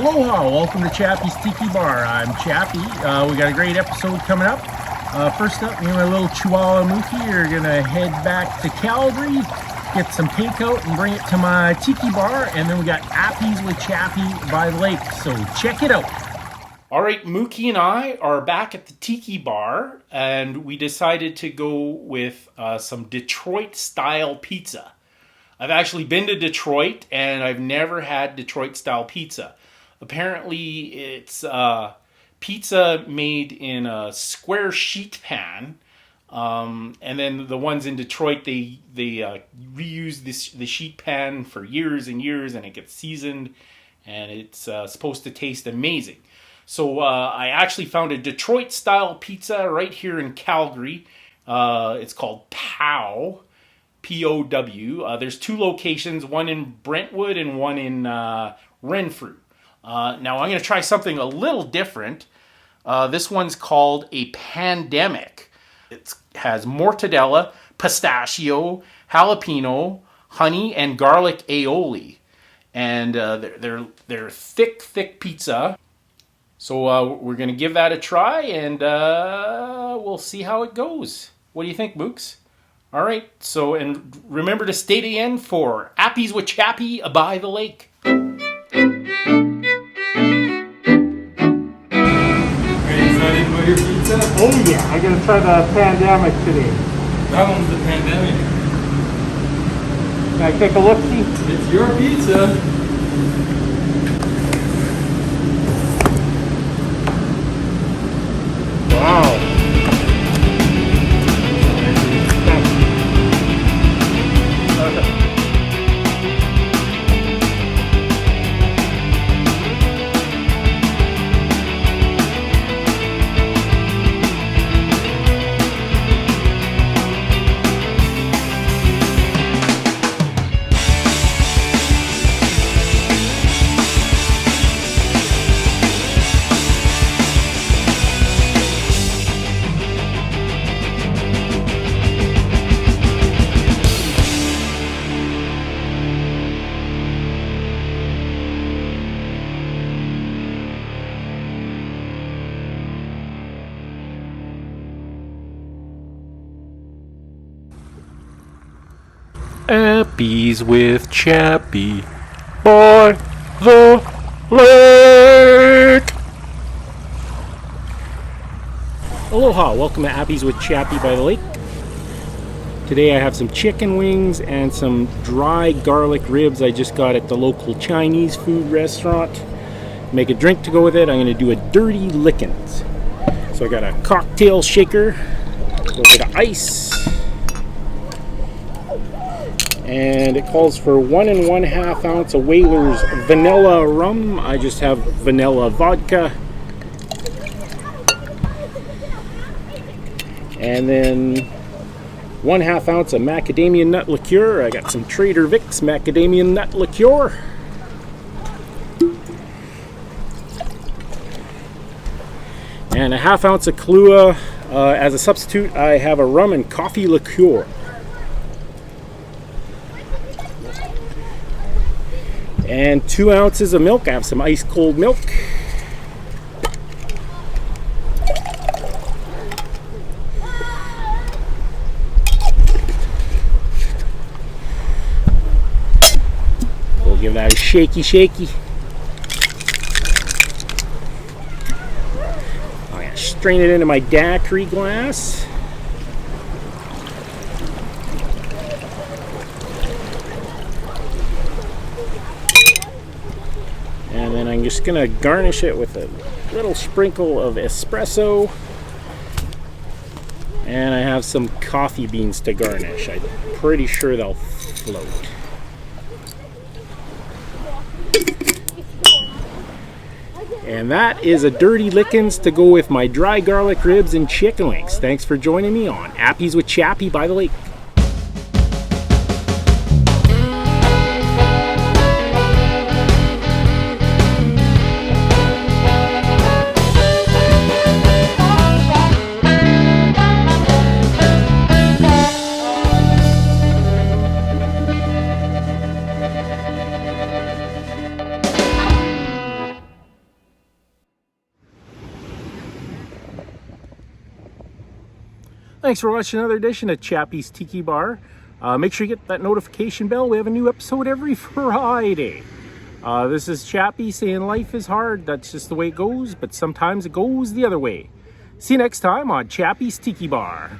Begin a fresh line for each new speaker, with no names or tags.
Aloha, welcome to Chappy's Tiki Bar. I'm Chappy. We got a great episode coming up. First up, me and my little Chihuahua Mookie are gonna head back to Calgary, get some takeout and bring it to my Tiki Bar, and then we got Appies with Chappy by the lake, so check it out.
All right, Mookie and I are back at the Tiki Bar, and we decided to go with some Detroit-style pizza. I've actually been to Detroit, and I've never had Detroit-style pizza. Apparently, it's pizza made in a square sheet pan, and then the ones in Detroit, they reuse the sheet pan for years and years, and it gets seasoned, and it's supposed to taste amazing. So I actually found a Detroit-style pizza right here in Calgary. It's called POW. P-O-W. There's two locations, one in Brentwood and one in Renfrew. Now I'm going to try something a little different. This one's called a Pandemic. It has mortadella, pistachio, jalapeno, honey, and garlic aioli. And they're thick pizza. So we're going to give that a try, and we'll see how it goes. What do you think, Mooks? All right, so, and remember to stay to the end for Appies with Chappy by the lake.
Are you excited about your pizza?
Oh yeah, I'm gonna try the Pandemic today.
That one's the Pandemic.
Can I take a look-see?
It's your pizza.
Wow.
Appies with Chappy by the lake.
Aloha, welcome to Appies with Chappy by the lake. Today I have some chicken wings and some dry garlic ribs I just got at the local Chinese food restaurant. Make a drink to go with it. I'm going to do a Dirty Lickins. So I got a cocktail shaker, a little bit of ice, and it calls for 1 1/2 ounce of Whaler's vanilla rum. I just have vanilla vodka. And then 1/2 ounce of macadamia nut liqueur. I got some Trader Vic's macadamia nut liqueur. And a 1/2 ounce of Kahlua. As a substitute, I have a rum and coffee liqueur. And 2 ounces of milk. I have some ice cold milk. We'll give that a shaky. I'm gonna strain it into my daiquiri glass. And then I'm just gonna garnish it with a little sprinkle of espresso. And I have some coffee beans to garnish. I'm pretty sure they'll float. And that is a Dirty Lickins to go with my dry garlic ribs and chicken wings. Thanks for joining me on Appies with Chappy by the lake. Thanks for watching another edition of Chappy's Tiki Bar. Make sure you get that notification bell. We have a new episode every Friday. This is Chappy saying life is hard. That's just the way it goes, but sometimes it goes the other way. See you next time on Chappy's Tiki Bar.